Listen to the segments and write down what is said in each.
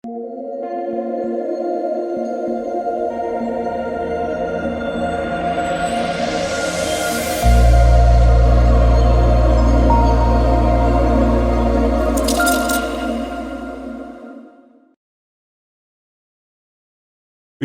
We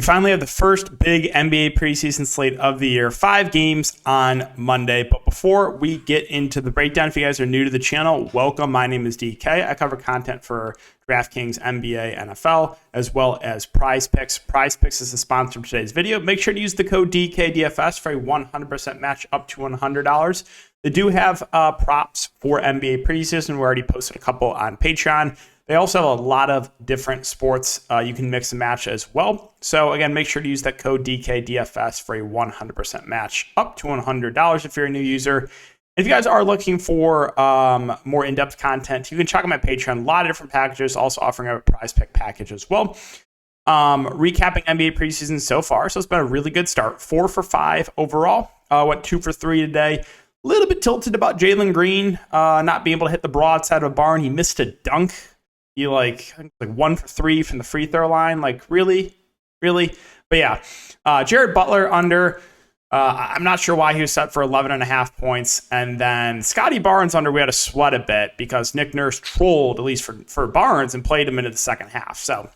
finally have the first big NBA preseason slate of the year. 5 games on Monday. But before we get into the breakdown, if you guys are new to the channel, welcome. My name is DK. I cover content for Draftkings, NBA, NFL, as well as Prize Picks. Prize Picks is the sponsor of today's video. Make sure to use the code DKDFS for a 100% match up to $100. They do have props for NBA preseason. We already posted a couple on Patreon. They also have a lot of different sports you can mix and match as well. So again, make sure to use that code DKDFS for a 100% match up to $100 if you're a new user. If you guys are looking for more in-depth content, you can check out my Patreon. A lot of different packages, also offering a prize pick package as well. Recapping NBA preseason so far. So it's been a really good start. 4 for 5 overall. Went 2 for 3 today. A little bit tilted about Jalen Green not being able to hit the broadside of a barn. He missed a dunk. He I think 1 for 3 from the free throw line. Really? But yeah, Jared Butler under. I'm not sure why he was set for 11.5 points. And then Scotty Barnes under, we had to sweat a bit because Nick Nurse trolled, at least for Barnes, and played him into the second half. So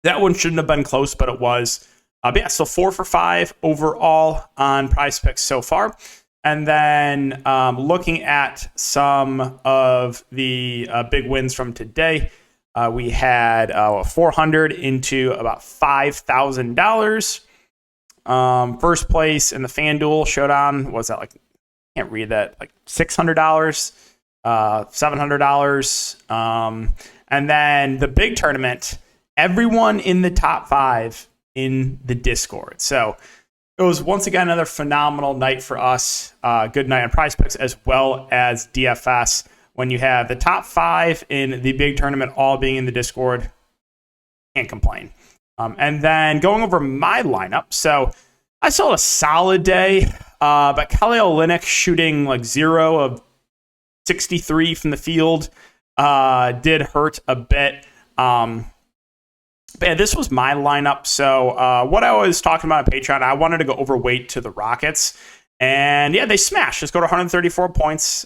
that one shouldn't have been close, but it was. But yeah, so 4 for 5 overall on Prize Picks so far. And then looking at some of the big wins from today, we had 400 into about $5,000. First place in the FanDuel Showdown was that I can't read that, $600, $700. And then the big tournament, everyone in the top 5 in the Discord. So it was once again another phenomenal night for us. Good night on Prize Picks as well as DFS. When you have the top 5 in the big tournament all being in the Discord, can't complain. And then going over my lineup. So I still had a solid day, but Kelly Olynyk shooting 0 of 63 from the field did hurt a bit. But yeah, this was my lineup. So what I was talking about on Patreon, I wanted to go overweight to the Rockets. And yeah, they smashed. Just go to 134 points.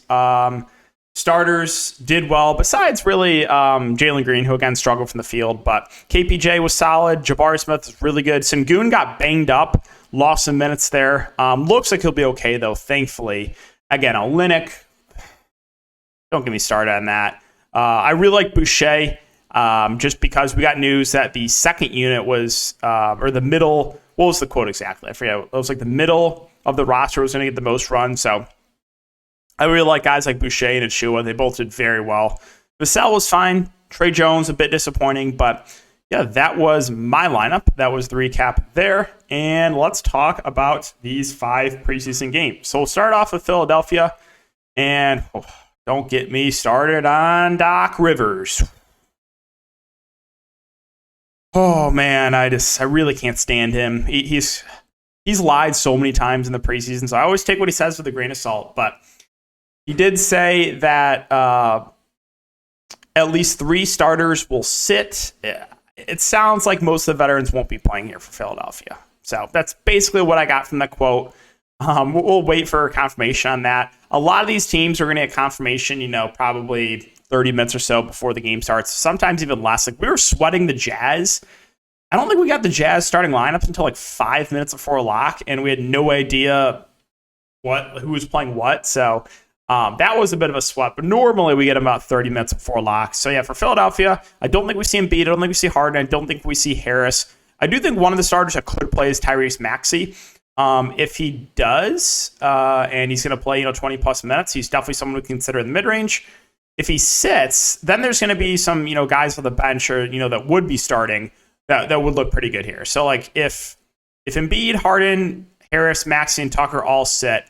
Starters did well, besides really Jalen Green, who again struggled from the field. But KPJ was solid. Jabari Smith was really good. Sengun got banged up, lost some minutes there. Looks like he'll be okay, though, thankfully. Again, Olynyk, don't get me started on that. I really like Boucher. Just because we got news that the second unit was, or the middle, what was the quote exactly? I forget. It was the middle of the roster was going to get the most run. So I really like guys like Boucher and Achua. They both did very well. Vassell was fine. Trey Jones, a bit disappointing. But yeah, that was my lineup. That was the recap there. And let's talk about these 5 preseason games. So we'll start off with Philadelphia. And don't get me started on Doc Rivers. Oh man, I really can't stand him. He's lied so many times in the preseason, so I always take what he says with a grain of salt. But he did say that at least 3 starters will sit. It sounds like most of the veterans won't be playing here for Philadelphia. So that's basically what I got from that quote. We'll wait for confirmation on that. A lot of these teams are going to get confirmation, probably 30 minutes or so before the game starts. Sometimes even less. We were sweating the Jazz. I don't think we got the Jazz starting lineups until 5 minutes before lock, and we had no idea who was playing what. So that was a bit of a sweat. But normally we get about 30 minutes before lock. So yeah, for Philadelphia, I don't think we see Embiid. I don't think we see Harden. I don't think we see Harris. I do think one of the starters that could play is Tyrese Maxey. If he does, and he's going to play 20 plus minutes, he's definitely someone we consider in the mid range. If he sits, then there's going to be some, guys on the bench or, that would be starting that would look pretty good here. So, if Embiid, Harden, Harris, Maxey, and Tucker all sit,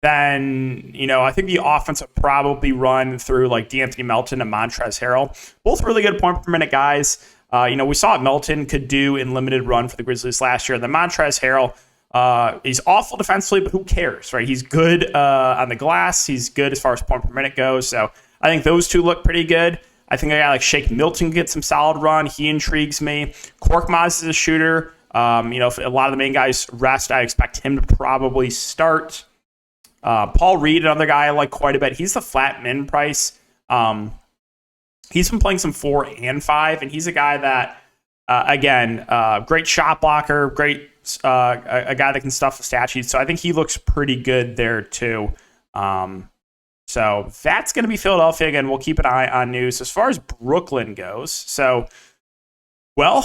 then, I think the offense would probably run through, DeAnthony Melton and Montrezl Harrell. Both really good point per minute guys. We saw what Melton could do in limited run for the Grizzlies last year. The Montrezl Harrell, he's awful defensively, but who cares, right? He's good on the glass. He's good as far as point per minute goes. So I think those two look pretty good. I think a guy like Shake Milton can get some solid run. He intrigues me. Korkmaz is a shooter. If a lot of the main guys rest, I expect him to probably start. Paul Reed, another guy I like quite a bit. He's the flat min price. He's been playing some 4 and 5, and he's a guy that, great shot blocker, great a guy that can stuff the stat sheet. So I think he looks pretty good there too. So that's going to be Philadelphia. Again, we'll keep an eye on news. As far as Brooklyn goes, we're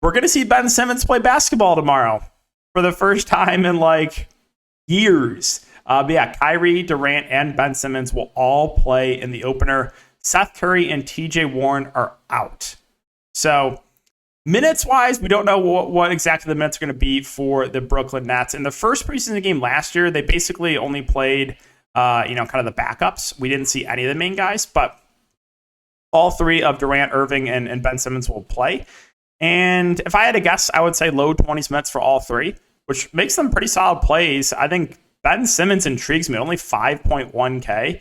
going to see Ben Simmons play basketball tomorrow for the first time in years. Kyrie, Durant, and Ben Simmons will all play in the opener. Seth Curry and TJ Warren are out. So minutes-wise, we don't know what exactly the minutes are going to be for the Brooklyn Nets. In the first preseason game last year, they basically only played kind of the backups. We didn't see any of the main guys, but all 3 of Durant, Irving, and Ben Simmons will play. And if I had to guess, I would say low 20s minutes for all 3, which makes them pretty solid plays. I think Ben Simmons intrigues me, only 5.1K,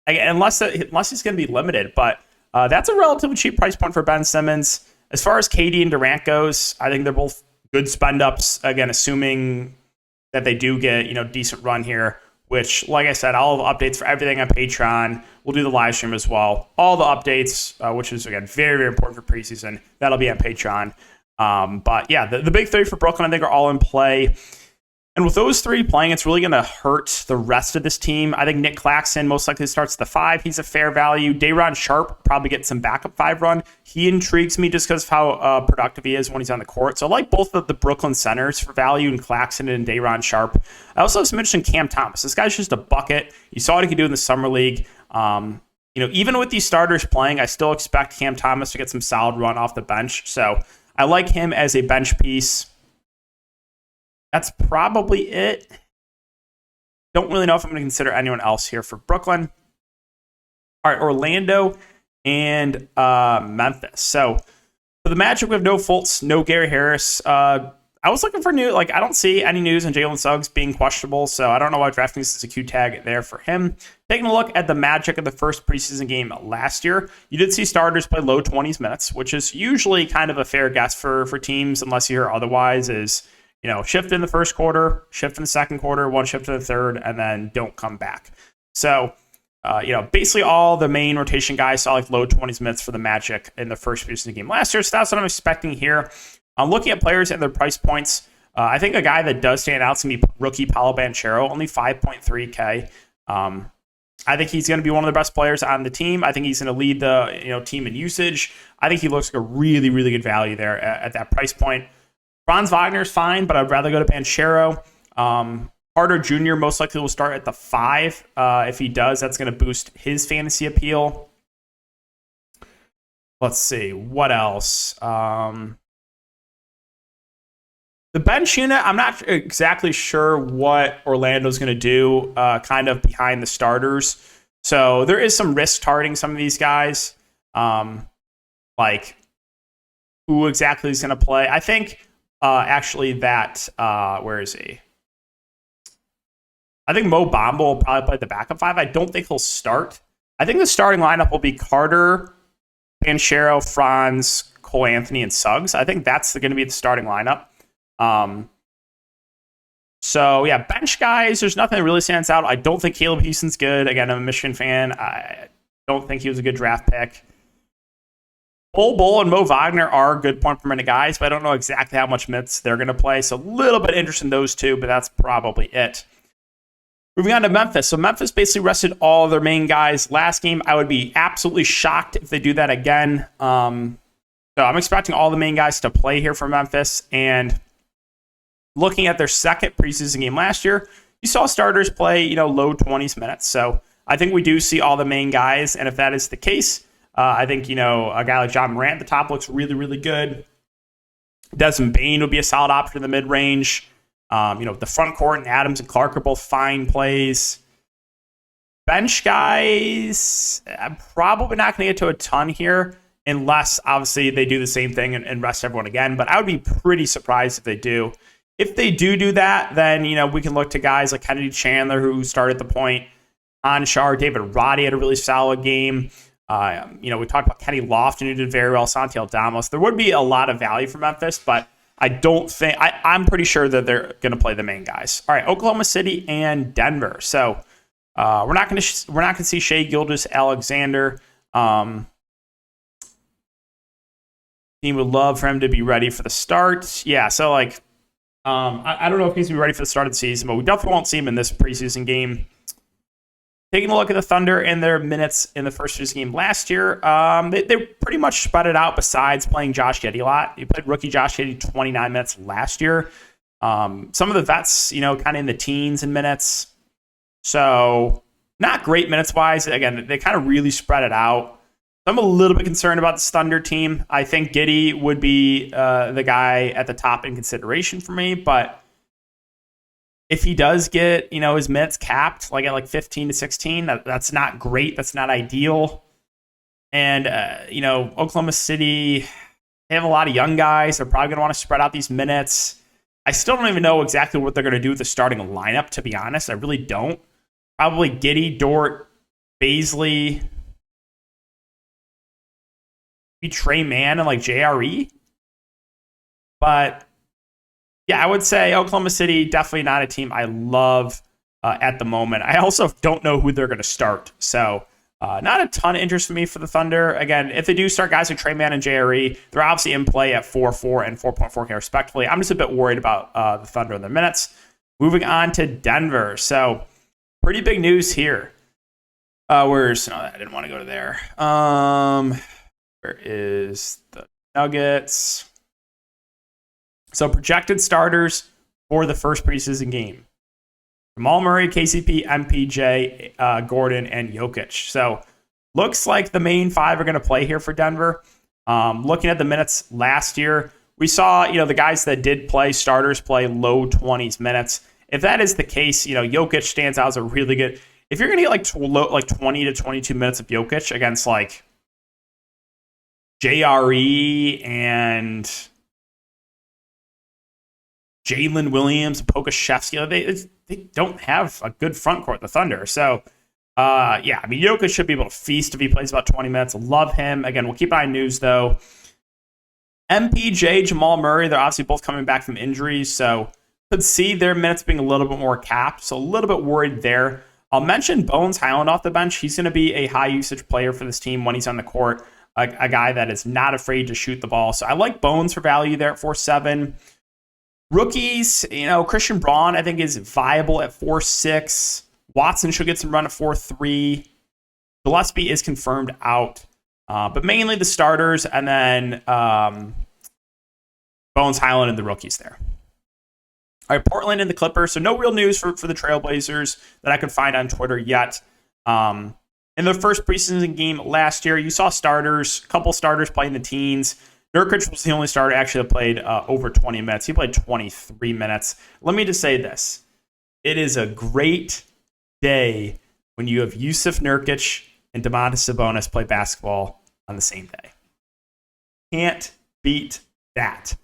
unless he's going to be limited. But that's a relatively cheap price point for Ben Simmons. As far as KD and Durant goes, I think they're both good spend-ups, again, assuming that they do get decent run here, which, like I said, I'll have updates for everything on Patreon. We'll do the live stream as well. All the updates, which is, again, very, very important for preseason, that'll be on Patreon. But, yeah, the big 3 for Brooklyn, I think, are all in play. And with those 3 playing, it's really going to hurt the rest of this team. I think Nick Claxton most likely starts the 5. He's a fair value. Day'Ron Sharpe probably gets some backup 5 run. He intrigues me just because of how productive he is when he's on the court. So I like both of the Brooklyn centers for value in Claxton and Day'Ron Sharpe. I also have some interest in Cam Thomas. This guy's just a bucket. You saw what he could do in the summer league. Even with these starters playing, I still expect Cam Thomas to get some solid run off the bench. So I like him as a bench piece. That's probably it. Don't really know if I'm going to consider anyone else here for Brooklyn. All right, Orlando and Memphis. So for the Magic, we have no Fultz, no Gary Harris. I was looking for new. I don't see any news on Jalen Suggs being questionable, so I don't know why Draftkings is a Q tag there for him. Taking a look at the Magic in the first preseason game last year, you did see starters play low 20s minutes, which is usually kind of a fair guess for teams, unless you hear otherwise, is shift in the first quarter, shift in the second quarter, 1 shift in the third, and then don't come back. So, basically all the main rotation guys saw low 20s minutes for the Magic in the first preseason game last year. So that's what I'm expecting here. I'm looking at players and their price points. I think a guy that does stand out is going to be rookie Paolo Banchero, only 5.3K. I think he's going to be one of the best players on the team. I think he's going to lead the team in usage. I think he looks like a really, really good value there at that price point. Franz Wagner's fine, but I'd rather go to Banchero. Carter Jr. most likely will start at the 5. If he does, that's going to boost his fantasy appeal. Let's see. What else? The bench unit, I'm not exactly sure what Orlando's going to do kind of behind the starters. So there is some risk targeting some of these guys. Who exactly is going to play. I think... where is he? I think Mo Bamba will probably play the backup 5. I don't think he'll start. I think the starting lineup will be Carter, Banchero, Franz, Cole Anthony, and Suggs. I think that's going to be the starting lineup. Bench guys, there's nothing that really stands out. I don't think Caleb Houston's good. Again, I'm a Michigan fan. I don't think he was a good draft pick. Bull and Mo Wagner are good point per minute guys, but I don't know exactly how much minutes they're going to play. So a little bit interested in those two, but that's probably it. Moving on to Memphis. So Memphis basically rested all of their main guys last game. I would be absolutely shocked if they do that again. So I'm expecting all the main guys to play here for Memphis. And looking at their second preseason game last year, you saw starters play, low 20s minutes. So I think we do see all the main guys. And if that is the case, I think, a guy like John Morant at the top looks really, really good. Desmond Bane would be a solid option in the mid-range. The front court and Adams and Clark are both fine plays. Bench guys, I'm probably not going to get to a ton here unless, obviously, they do the same thing and rest everyone again. But I would be pretty surprised if they do. If they do that, then, we can look to guys like Kennedy Chandler, who started the point. Anshar, David Roddy had a really solid game. We talked about Kenny Lofton, who did very well, Santi Aldama. So there would be a lot of value for Memphis, but I don't think I'm pretty sure that they're going to play the main guys. All right, Oklahoma City and Denver. So we're not going to see Shai Gilgeous-Alexander. Team would love for him to be ready for the start. Yeah, so I don't know if he's going to be ready for the start of the season, but we definitely won't see him in this preseason game. Taking a look at the Thunder and their minutes in the first preseason game last year, they pretty much spread it out besides playing Josh Giddey a lot. He played rookie Josh Giddey 29 minutes last year. Some of the vets, kind of in the teens in minutes. So not great minutes-wise. Again, they kind of really spread it out. I'm a little bit concerned about this Thunder team. I think Giddey would be the guy at the top in consideration for me, but if he does get, his minutes capped at 15 to 16, that's not great. That's not ideal. And, Oklahoma City, they have a lot of young guys. They're probably going to want to spread out these minutes. I still don't even know exactly what they're going to do with the starting lineup, to be honest. I really don't. Probably Giddey, Dort, Baisley, Trey Mann and JRE. But yeah, I would say Oklahoma City, definitely not a team I love at the moment. I also don't know who they're going to start. So not a ton of interest for me for the Thunder. Again, if they do start guys like Trey Mann and JRE, they're obviously in play at 4.4 and 4.4K respectively. I'm just a bit worried about the Thunder and their minutes. Moving on to Denver. So pretty big news here. I didn't want to go to there. Where is the Nuggets? So projected starters for the first preseason game: Jamal Murray, KCP, MPJ, Gordon, and Jokic. So looks like the main five are going to play here for Denver. Looking at the minutes last year, we saw the guys that did play starters play low 20s minutes. If that is the case, Jokic stands out as a really good. If you're going to get 20 to 22 minutes of Jokic against JRE and Jalen Williams, Pokashevsky, they don't have a good front court, the Thunder. So, Jokic should be able to feast if he plays about 20 minutes. Love him. Again, we'll keep an eye on news, though. MPJ, Jamal Murray, they're obviously both coming back from injuries, so could see their minutes being a little bit more capped. So a little bit worried there. I'll mention Bones Highland off the bench. He's going to be a high-usage player for this team when he's on the court. A guy that is not afraid to shoot the ball. So I like Bones for value there at 4.7. Rookies, Christian Braun, I think, is viable at 4.6. Watson should get some run at 4.3. Gillespie is confirmed out. But mainly the starters, and then Bones Highland and the rookies there. All right, Portland and the Clippers. So no real news for the Trailblazers that I could find on Twitter yet. In the first preseason game last year, you saw a couple starters playing the teens. Nurkic was the only starter actually that played over 20 minutes. He played 23 minutes. Let me just say this. It is a great day when you have Yusuf Nurkic and Domantas Sabonis play basketball on the same day. Can't beat that.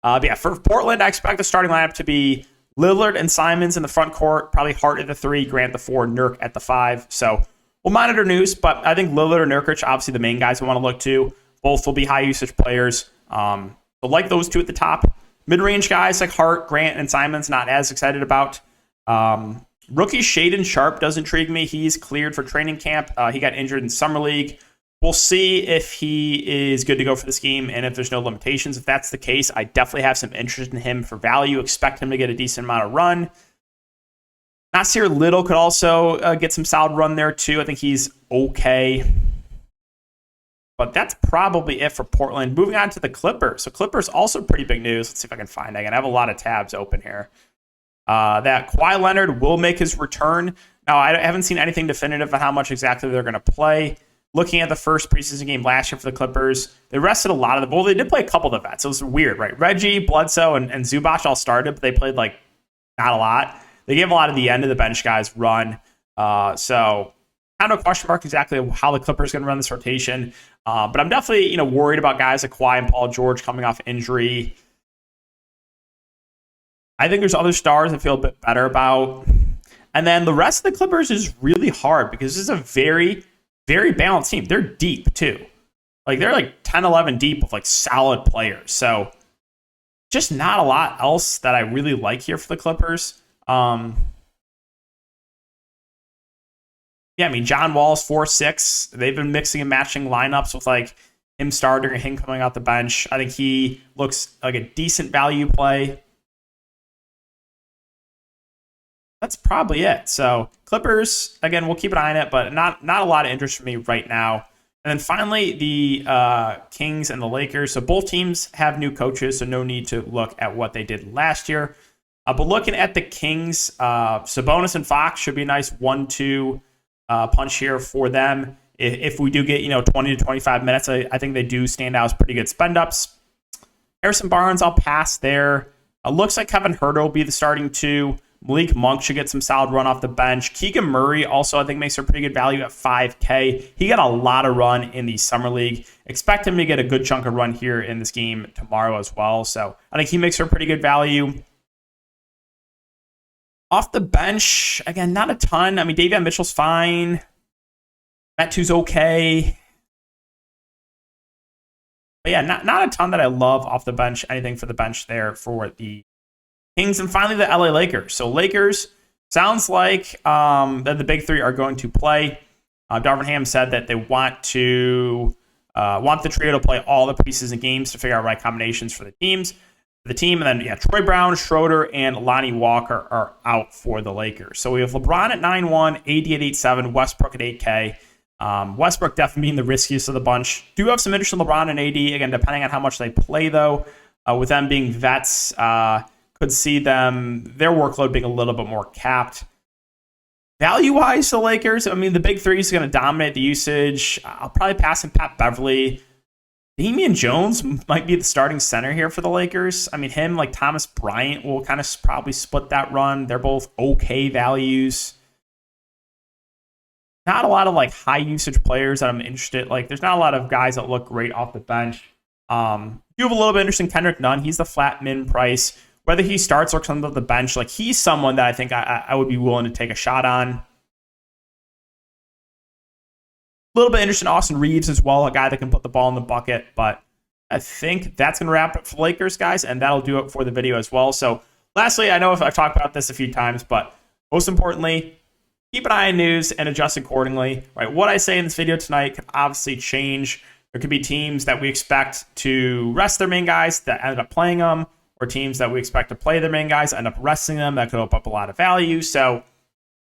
For Portland, I expect the starting lineup to be Lillard and Simons in the front court, probably Hart at the 3, Grant at the 4, Nurk at the 5. So we'll monitor news, but I think Lillard and Nurkic, obviously the main guys we want to look to. Both will be high-usage players. But like those two at the top. Mid-range guys like Hart, Grant, and Simons, not as excited about. Rookie Shaedon Sharpe does intrigue me. He's cleared for training camp. He got injured in Summer League. We'll see if he is good to go for this game and if there's no limitations. If that's the case, I definitely have some interest in him for value. Expect him to get a decent amount of run. Nasir Little could also get some solid run there too. I think he's okay. But that's probably it for Portland. Moving on to the Clippers. So Clippers also pretty big news. Let's see if I can find it again. I have a lot of tabs open here. That Kawhi Leonard will make his return. Now, I haven't seen anything definitive on how much exactly they're going to play. Looking at the first preseason game last year for the Clippers, they rested a lot of the ball. They did play a couple of the vets. It was weird, right? Reggie, Bledsoe, and Zubac all started, but they played not a lot. They gave a lot of the end of the bench guys run. So kind of a question mark exactly how the Clippers are going to run this rotation. But I'm definitely worried about guys like Kawhi and Paul George coming off injury. I think there's other stars I feel a bit better about. And then the rest of the Clippers is really hard because this is a very very balanced team. They're deep too. Like they're like 10, 11 deep with like solid players. So just not a lot else that I really like here for the Clippers. Yeah, I mean, John Wall's 4-6. They've been mixing and matching lineups with like him starting and him coming out the bench. I think he looks like a decent value play. That's probably it. So Clippers, again, we'll keep an eye on it, but not a lot of interest for me right now. And then finally, the Kings and the Lakers. So both teams have new coaches, so no need to look at what they did last year. But looking at the Kings, Sabonis and Fox should be a nice 1-2 punch here for them. If we do get 20 to 25 minutes, I think they do stand out as pretty good spend-ups. Harrison Barnes, I'll pass there. Looks like Kevin Huerter will be the starting 2. Malik Monk should get some solid run off the bench. Keegan Murray also, I think, makes a pretty good value at $5K. He got a lot of run in the Summer League. Expect him to get a good chunk of run here in this game tomorrow as well. So I think he makes a pretty good value. Off the bench, again, not a ton. I mean, Davion Mitchell's fine. Matt Two's okay. But yeah, not a ton that I love off the bench. Anything for the bench there for the Kings. And finally, the LA Lakers. So Lakers, sounds like that the big three are going to play. Darvin Ham said that they want the trio to play all the preseason games to figure out right combinations for the team. And then, Troy Brown, Schroeder, and Lonnie Walker are out for the Lakers. So we have LeBron at 9-1, AD at 8-7, Westbrook at 8K. Westbrook definitely being the riskiest of the bunch. Do have some interest in LeBron and AD, again, depending on how much they play, though. With them being vets, could see their workload being a little bit more capped. Value-wise, the Lakers, I mean, the big three is going to dominate the usage. I'll probably pass in Pat Beverly. Damian Jones might be the starting center here for the Lakers. I mean, him, like Thomas Bryant, will kind of probably split that run. They're both okay values. Not a lot of like high usage players that I'm interested. Like, there's not a lot of guys that look great off the bench. You have a little bit interesting Kendrick Nunn. He's the flat min price. Whether he starts or comes off the bench, like he's someone that I think I would be willing to take a shot on. A little bit interested in Austin Reeves as well, a guy that can put the ball in the bucket. But I think that's going to wrap it for the Lakers, guys, and that'll do it for the video as well. So lastly, I know I've talked about this a few times, but most importantly, keep an eye on news and adjust accordingly. Right? What I say in this video tonight could obviously change. There could be teams that we expect to rest their main guys that end up playing them, or teams that we expect to play their main guys end up resting them. That could open up a lot of value. So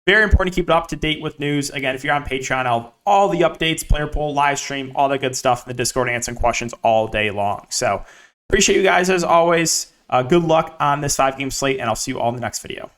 very important to keep it up to date with news. Again, if you're on Patreon, I'll have all the updates, player poll, live stream, all that good stuff in the Discord, answering questions all day long. So appreciate you guys as always. Good luck on this 5-game slate, and I'll see you all in the next video.